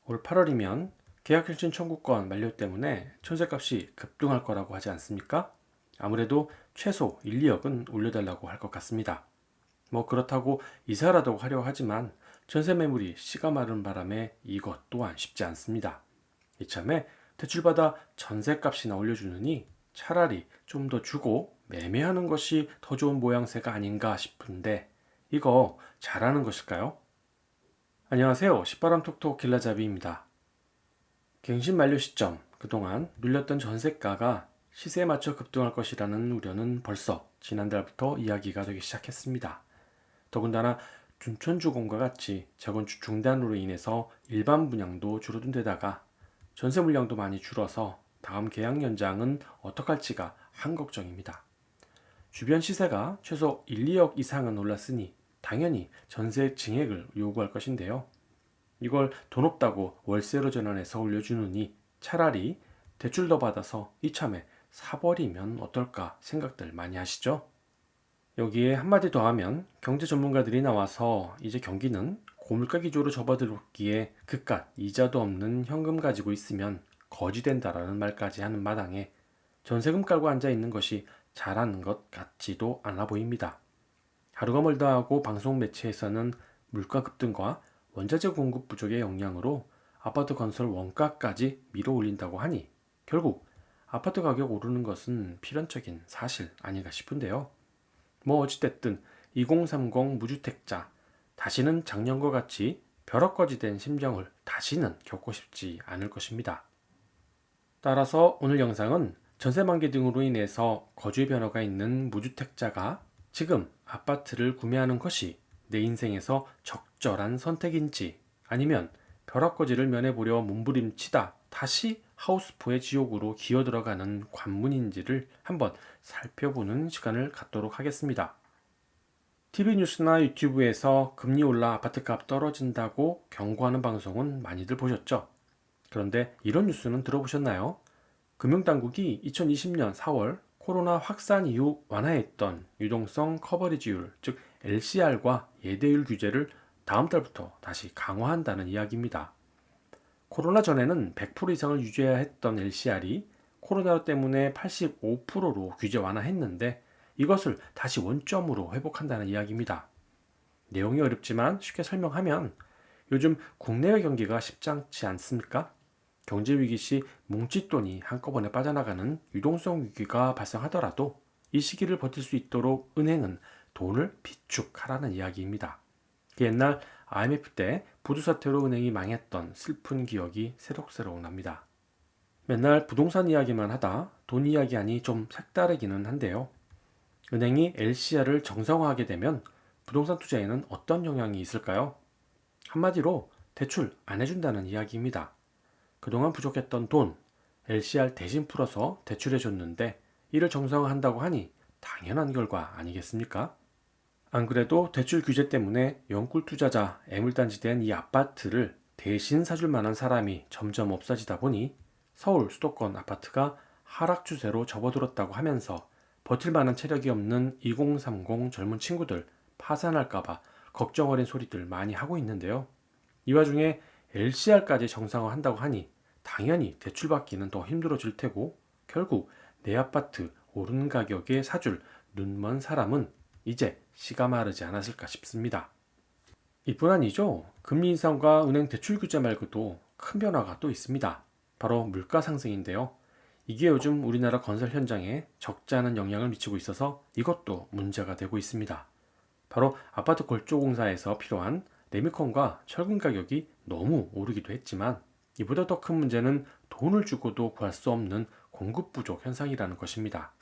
올 8월이면 계약갱신 청구권 만료 때문에 전셋값이 급등할 거라고 하지 않습니까? 아무래도 최소 1, 2억은 올려달라고 할 것 같습니다. 뭐 그렇다고 이사라도 하려 하지만 전세 매물이 씨가 마른 바람에 이것 또한 쉽지 않습니다. 이참에 대출받아 전셋값이나 올려주느니 차라리 좀 더 주고 매매하는 것이 더 좋은 모양새가 아닌가 싶은데 이거 잘하는 것일까요? 안녕하세요. 시바람 톡톡 길라잡이입니다. 갱신 만료 시점, 그동안 눌렸던 전세가가 시세에 맞춰 급등할 것이라는 우려는 벌써 지난달부터 이야기가 되기 시작했습니다. 더군다나 둔촌주공과 같이 재건축 중단으로 인해서 일반 분양도 줄어든 데다가 전세 물량도 많이 줄어서 다음 계약 연장은 어떡할지가 한 걱정입니다. 주변 시세가 최소 1, 2억 이상은 올랐으니 당연히 전세 증액을 요구할 것인데요. 이걸 돈 없다고 월세로 전환해서 올려주느니 차라리 대출 더 받아서 이참에 사버리면 어떨까 생각들 많이 하시죠? 여기에 한마디 더 하면 경제 전문가들이 나와서 이제 경기는 고물가 기조로 접어들었기에 그깟 이자도 없는 현금 가지고 있으면 거지된다라는 말까지 하는 마당에 전세금 깔고 앉아 있는 것이 잘하는 것 같지도 않아 보입니다. 하루가 멀다 하고 방송 매체에서는 물가 급등과 원자재 공급 부족의 영향으로 아파트 건설 원가까지 밀어 올린다고 하니 결국 아파트 가격 오르는 것은 필연적인 사실 아닌가 싶은데요. 뭐 어찌됐든 2030 무주택자 다시는 작년과 같이 벼락거지 된 심정을 다시는 겪고 싶지 않을 것입니다. 따라서 오늘 영상은 전세 만기 등으로 인해서 거주의 변화가 있는 무주택자가 지금 아파트를 구매하는 것이 내 인생에서 적절한 선택인지 아니면 벼락거지를 면해보려 몸부림치다 다시 하우스포의 지옥으로 기어들어가는 관문인지를 한번 살펴보는 시간을 갖도록 하겠습니다. TV 뉴스나 유튜브에서 금리 올라 아파트값 떨어진다고 경고하는 방송은 많이들 보셨죠? 그런데 이런 뉴스는 들어보셨나요? 금융당국이 2020년 4월 코로나 확산 이후 완화했던 유동성 커버리지율, 즉 LCR과 예대율 규제를 다음 달부터 다시 강화한다는 이야기입니다. 코로나 전에는 100% 이상을 유지해야 했던 LCR이 코로나 때문에 85%로 규제 완화했는데 이것을 다시 원점으로 회복한다는 이야기입니다. 내용이 어렵지만 쉽게 설명하면 요즘 국내외 경기가 쉽지 않습니까? 경제 위기 시 뭉칫돈이 한꺼번에 빠져나가는 유동성 위기가 발생하더라도 이 시기를 버틸 수 있도록 은행은 돈을 비축하라는 이야기입니다. 그 옛날 IMF 때 부도 사태로 은행이 망했던 슬픈 기억이 새록새록 납니다. 맨날 부동산 이야기만 하다 돈 이야기하니 좀 색다르기는 한데요. 은행이 LCR을 정상화하게 되면 부동산 투자에는 어떤 영향이 있을까요? 한마디로 대출 안 해준다는 이야기입니다. 그동안 부족했던 돈, LCR 대신 풀어서 대출해 줬는데 이를 정상화한다고 하니 당연한 결과 아니겠습니까? 안 그래도 대출 규제 때문에 영끌 투자자, 애물단지된 이 아파트를 대신 사줄 만한 사람이 점점 없어지다 보니 서울 수도권 아파트가 하락 추세로 접어들었다고 하면서 버틸 만한 체력이 없는 2030 젊은 친구들 파산할까봐 걱정 어린 소리들 많이 하고 있는데요. 이 와중에 LCR까지 정상화한다고 하니 당연히 대출받기는 더 힘들어질 테고 결국 내 아파트 오른 가격에 사줄 눈먼 사람은 이제 씨가 마르지 않았을까 싶습니다. 이뿐 아니죠. 금리 인상과 은행 대출 규제 말고도 큰 변화가 또 있습니다. 바로 물가 상승인데요. 이게 요즘 우리나라 건설 현장에 적지 않은 영향을 미치고 있어서 이것도 문제가 되고 있습니다. 바로 아파트 골조 공사에서 필요한 레미콘과 철근 가격이 너무 오르기도 했지만 이보다 더 큰 문제는 돈을 주고도 구할 수 없는 공급 부족 현상이라는 것입니다.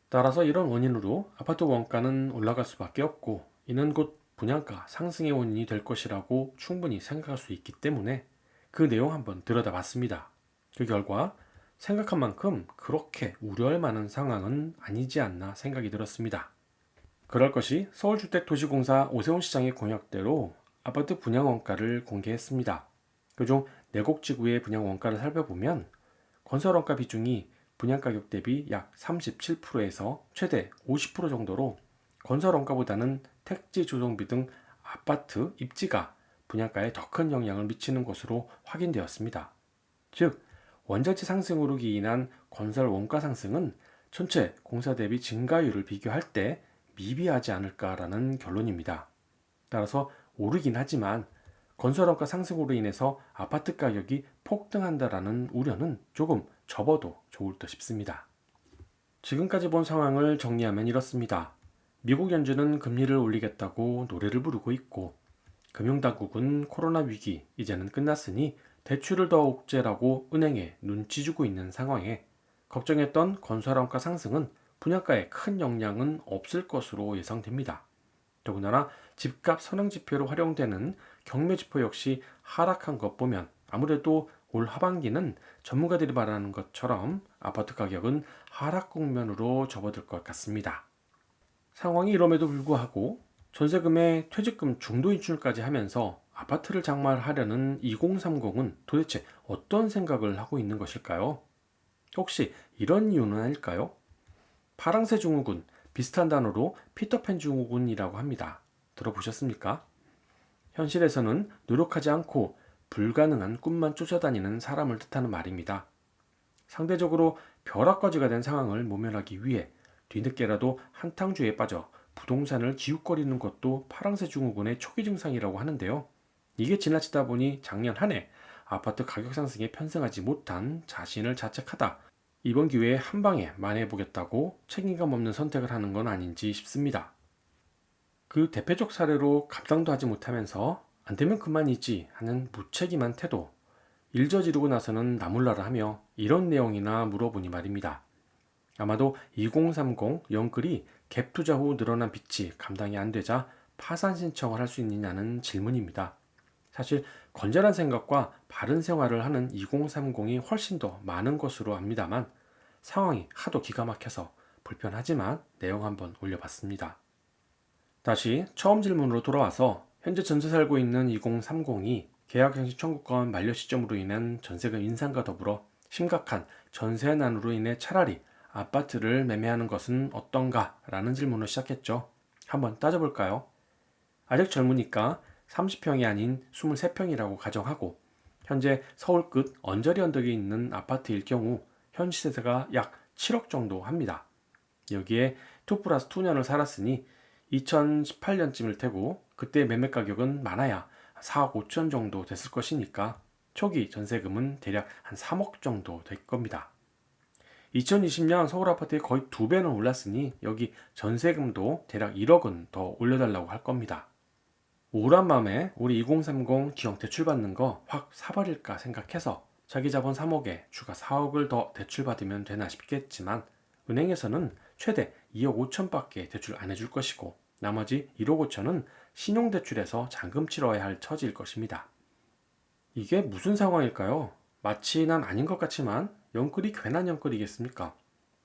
따라서 이런 원인으로 아파트 원가는 올라갈 수밖에 없고 이는 곧 분양가 상승의 원인이 될 것이라고 충분히 생각할 수 있기 때문에 그 내용 한번 들여다봤습니다. 그 결과 생각한 만큼 그렇게 우려할 만한 상황은 아니지 않나 생각이 들었습니다. 그럴 것이 서울주택도시공사 오세훈 시장의 공약대로 아파트 분양 원가를 공개했습니다. 그중 내곡지구의 분양 원가를 살펴보면 건설 원가 비중이 분양가격 대비 약 37%에서 최대 50% 정도로 건설 원가보다는 택지 조성비 등 아파트 입지가 분양가에 더 큰 영향을 미치는 것으로 확인되었습니다. 즉, 원자재 상승으로 기인한 건설 원가 상승은 전체 공사 대비 증가율을 비교할 때 미비하지 않을까라는 결론입니다. 따라서 오르긴 하지만 건설 원가 상승으로 인해서 아파트 가격이 폭등한다라는 우려는 조금 접어도 좋을 듯 싶습니다. 지금까지 본 상황을 정리하면 이렇습니다. 미국 연준은 금리를 올리겠다고 노래를 부르고 있고, 금융당국은 코로나 위기 이제는 끝났으니 대출을 더 옥죄라고 은행에 눈치 주고 있는 상황에 걱정했던 건설원가 상승은 분양가에 큰 영향은 없을 것으로 예상됩니다. 더군다나 집값 선행지표로 활용되는 경매지표 역시 하락한 것 보면 아무래도 올 하반기는 전문가들이 말하는 것처럼 아파트 가격은 하락 국면으로 접어들 것 같습니다. 상황이 이럼에도 불구하고 전세금에 퇴직금 중도 인출까지 하면서 아파트를 장만하려는 2030은 도대체 어떤 생각을 하고 있는 것일까요? 혹시 이런 이유는 아닐까요? 파랑새 증후군, 비슷한 단어로 피터팬 증후군이라고 합니다. 들어보셨습니까? 현실에서는 노력하지 않고 불가능한 꿈만 쫓아다니는 사람을 뜻하는 말입니다. 상대적으로 벼락거지가 된 상황을 모면하기 위해 뒤늦게라도 한탕주의에 빠져 부동산을 기웃거리는 것도 파랑새 증후군의 초기 증상이라고 하는데요. 이게 지나치다 보니 작년 한 해 아파트 가격 상승에 편승하지 못한 자신을 자책하다 이번 기회에 한 방에 만회해보겠다고 책임감 없는 선택을 하는 건 아닌지 싶습니다. 그 대표적 사례로 감당도 하지 못하면서 안 되면 그만이지 하는 무책임한 태도, 일 저지르고 나서는 나몰라라 하며 이런 내용이나 물어보니 말입니다. 아마도 2030 영끌이 갭 투자 후 늘어난 빚이 감당이 안 되자 파산 신청을 할 수 있느냐는 질문입니다. 사실 건전한 생각과 바른 생활을 하는 2030이 훨씬 더 많은 것으로 압니다만 상황이 하도 기가 막혀서 불편하지만 내용 한번 올려봤습니다. 다시 처음 질문으로 돌아와서 현재 전세 살고 있는 2030이 계약갱신 청구권 만료 시점으로 인한 전세금 인상과 더불어 심각한 전세난으로 인해 차라리 아파트를 매매하는 것은 어떤가? 라는 질문을 시작했죠. 한번 따져볼까요? 아직 젊으니까 30평이 아닌 23평이라고 가정하고 현재 서울 끝 언저리 언덕에 있는 아파트일 경우 현 시세가 약 7억 정도 합니다. 여기에 2+2년을 살았으니 2018년쯤일 테고 그때 매매 가격은 많아야 4억 5천 정도 됐을 것이니까 초기 전세금은 대략 한 3억 정도 될 겁니다. 2020년 서울 아파트에 거의 2배는 올랐으니 여기 전세금도 대략 1억은 더 올려달라고 할 겁니다. 우울한 마음에 우리 2030 기형 대출받는 거 확 사버릴까 생각해서 자기 자본 3억에 추가 4억을 더 대출받으면 되나 싶겠지만 은행에서는 최대 2억 5천밖에 대출 안 해줄 것이고 나머지 1억 5천은 신용대출에서 잔금 치러야 할 처지일 것입니다. 이게 무슨 상황일까요? 마치 난 아닌 것 같지만 영끌이 괜한 영끌이겠습니까?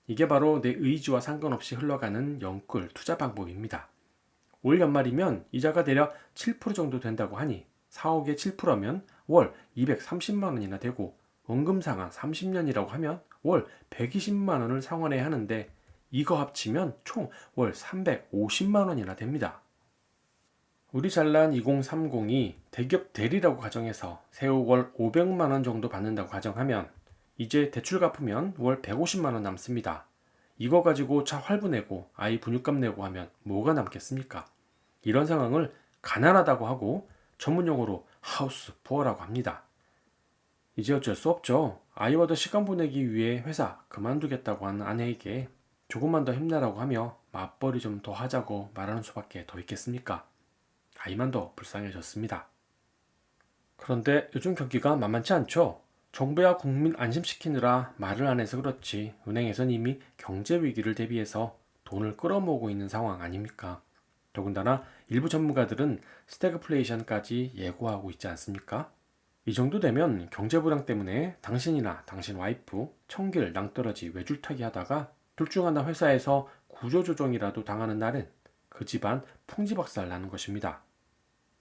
이게 바로 내 의지와 상관없이 흘러가는 영끌 투자 방법입니다. 올 연말이면 이자가 대략 7% 정도 된다고 하니 4억에 7%면 월 230만 원이나 되고 원금 상환 30년이라고 하면 월 120만 원을 상환해야 하는데 이거 합치면 총 월 350만 원이나 됩니다. 우리 잘난 2030이 대기업 대리라고 가정해서 세후 월 500만 원 정도 받는다고 가정하면 이제 대출 갚으면 월 150만 원 남습니다. 이거 가지고 차 할부 내고 아이 분유값 내고 하면 뭐가 남겠습니까? 이런 상황을 가난하다고 하고 전문용어로 하우스 푸어라고 합니다. 이제 어쩔 수 없죠. 아이와 더 시간 보내기 위해 회사 그만두겠다고 하는 아내에게 조금만 더 힘내라고 하며 맞벌이 좀 더 하자고 말하는 수밖에 더 있겠습니까? 아이만 더 불쌍해졌습니다. 그런데 요즘 경기가 만만치 않죠. 정부야 국민 안심시키느라 말을 안 해서 그렇지 은행에선 이미 경제 위기를 대비해서 돈을 끌어모으고 있는 상황 아닙니까? 더군다나 일부 전문가들은 스태그플레이션까지 예고하고 있지 않습니까? 이 정도 되면 경제 불황 때문에 당신이나 당신 와이프 청길 낭떠러지 외줄타기 하다가 둘 중 하나 회사에서 구조조정이라도 당하는 날엔 그 집안 풍지박살 나는 것입니다.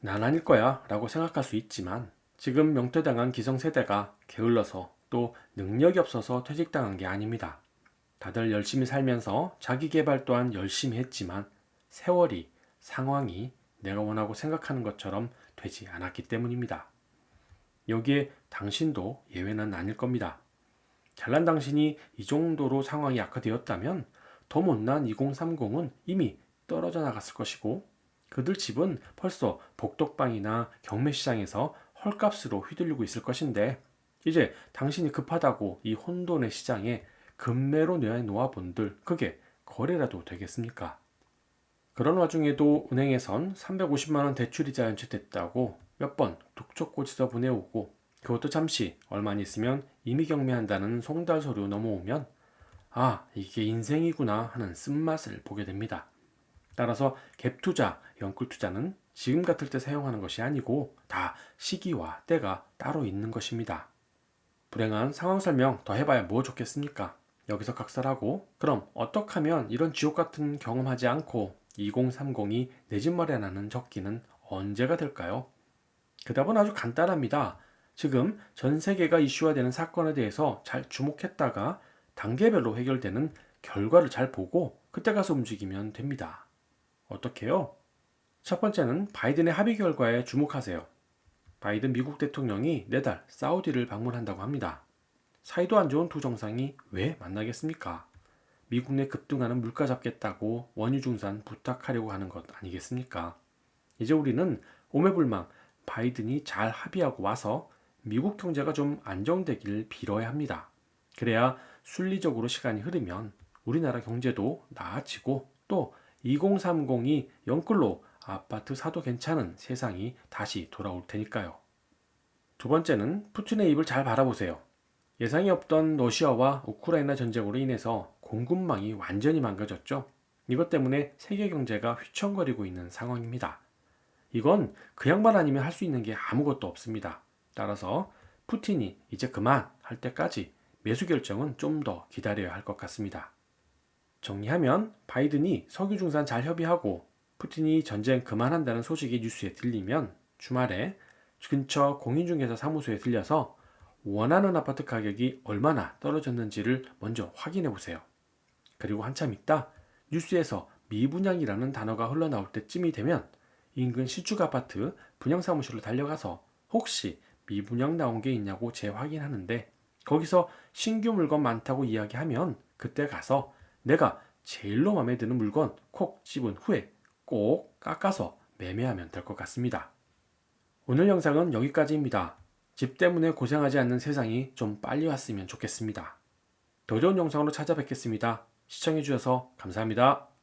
난 아닐 거야 라고 생각할 수 있지만 지금 명퇴당한 기성세대가 게을러서 또 능력이 없어서 퇴직당한 게 아닙니다. 다들 열심히 살면서 자기 개발 또한 열심히 했지만 세월이, 상황이, 내가 원하고 생각하는 것처럼 되지 않았기 때문입니다. 여기에 당신도 예외는 아닐 겁니다. 잘난 당신이 이 정도로 상황이 악화되었다면 더 못난 2030은 이미 떨어져 나갔을 것이고 그들 집은 벌써 복덕방이나 경매시장에서 헐값으로 휘둘리고 있을 것인데 이제 당신이 급하다고 이 혼돈의 시장에 급매로 내놓아본들 그게 거래라도 되겠습니까? 그런 와중에도 은행에선 350만 원 대출이자 연체됐다고 몇 번 독촉고지서 보내오고 그것도 잠시 얼마 안 있으면 이미 경매한다는 송달 서류 넘어오면 아, 이게 인생이구나 하는 쓴맛을 보게 됩니다. 따라서 갭투자, 연끌투자는 지금 같을 때 사용하는 것이 아니고 다 시기와 때가 따로 있는 것입니다. 불행한 상황 설명 더 해봐야 뭐 좋겠습니까? 여기서 각설하고 그럼 어떻게 하면 이런 지옥 같은 경험하지 않고 2030이 내 집 마련하는 적기는 언제가 될까요? 그 답은 아주 간단합니다. 지금 전 세계가 이슈화되는 사건에 대해서 잘 주목했다가 단계별로 해결되는 결과를 잘 보고 그때 가서 움직이면 됩니다. 어떻게요? 첫 번째는 바이든의 합의 결과에 주목하세요. 바이든 미국 대통령이 내달 사우디를 방문한다고 합니다. 사이도 안 좋은 두 정상이 왜 만나겠습니까? 미국 내 급등하는 물가 잡겠다고 원유 중산 부탁하려고 하는 것 아니겠습니까? 이제 우리는 오매불망 바이든이 잘 합의하고 와서 미국 경제가 좀 안정되길 빌어야 합니다. 그래야 순리적으로 시간이 흐르면 우리나라 경제도 나아지고 또 2030이 영끌로 아파트 사도 괜찮은 세상이 다시 돌아올 테니까요. 두 번째는 푸틴의 입을 잘 바라보세요. 예상이 없던 러시아와 우크라이나 전쟁으로 인해서 공급망이 완전히 망가졌죠. 이것 때문에 세계 경제가 휘청거리고 있는 상황입니다. 이건 그 양반 아니면 할 수 있는 게 아무것도 없습니다. 따라서 푸틴이 이제 그만 할 때까지 매수 결정은 좀 더 기다려야 할 것 같습니다. 정리하면 바이든이 석유 중산 잘 협의하고 푸틴이 전쟁 그만한다는 소식이 뉴스에 들리면 주말에 근처 공인중개사 사무소에 들려서 원하는 아파트 가격이 얼마나 떨어졌는지를 먼저 확인해 보세요. 그리고 한참 있다 뉴스에서 미분양이라는 단어가 흘러나올 때쯤이 되면 인근 신축 아파트 분양사무실로 달려가서 혹시 미분양 나온 게 있냐고 재확인하는데 거기서 신규 물건 많다고 이야기하면 그때 가서 내가 제일로 마음에 드는 물건 콕 집은 후에 꼭 깎아서 매매하면 될 것 같습니다. 오늘 영상은 여기까지입니다. 집 때문에 고생하지 않는 세상이 좀 빨리 왔으면 좋겠습니다. 더 좋은 영상으로 찾아뵙겠습니다. 시청해주셔서 감사합니다.